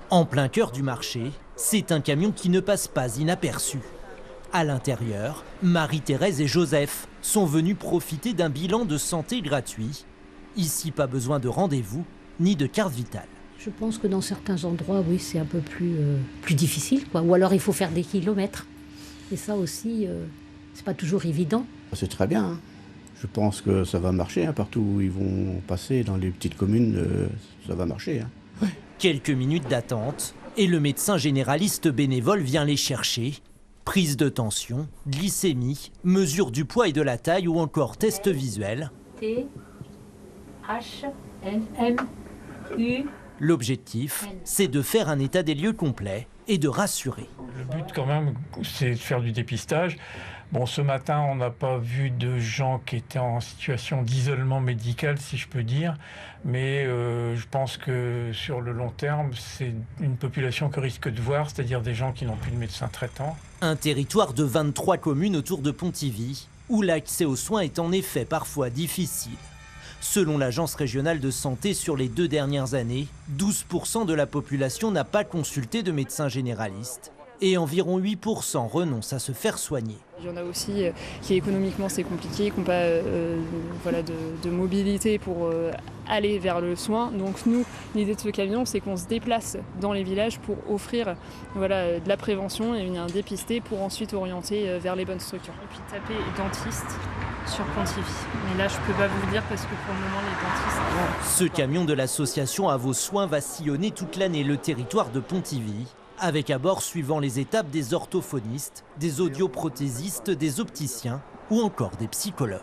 En plein cœur du marché, c'est un camion qui ne passe pas inaperçu. À l'intérieur, Marie-Thérèse et Joseph sont venus profiter d'un bilan de santé gratuit. Ici, pas besoin de rendez-vous ni de carte vitale. Je pense que dans certains endroits, oui, c'est un peu plus difficile, quoi. Ou alors il faut faire des kilomètres. Et ça aussi, c'est pas toujours évident. C'est très bien, hein. Je pense que ça va marcher, hein. Partout où ils vont passer, dans les petites communes, ça va marcher, hein. Ouais. Quelques minutes d'attente et le médecin généraliste bénévole vient les chercher. Prise de tension, glycémie, mesure du poids et de la taille ou encore test visuel. T, H, N, M, U. L'objectif, c'est de faire un état des lieux complet et de rassurer. Le but quand même, c'est de faire du dépistage. Bon, ce matin, on n'a pas vu de gens qui étaient en situation d'isolement médical, si je peux dire. Mais je pense que sur le long terme, c'est une population que risque de voir, c'est-à-dire des gens qui n'ont plus de médecin traitant. Un territoire de 23 communes autour de Pontivy, où l'accès aux soins est en effet parfois difficile. Selon l'Agence régionale de santé, sur les 2 dernières années, 12% de la population n'a pas consulté de médecin généraliste et environ 8% renoncent à se faire soigner. Il y en a aussi qui économiquement c'est compliqué, qui n'ont pas de mobilité pour aller vers le soin. Donc nous, l'idée de ce camion, c'est qu'on se déplace dans les villages pour offrir de la prévention et un dépisté pour ensuite orienter vers les bonnes structures. Et puis taper dentiste sur Pontivy. Mais là, je ne peux pas vous le dire parce que pour le moment, les dentistes... Ce camion de l'association À vos soins va sillonner toute l'année le territoire de Pontivy, avec à bord, suivant les étapes, des orthophonistes, des audioprothésistes, des opticiens ou encore des psychologues.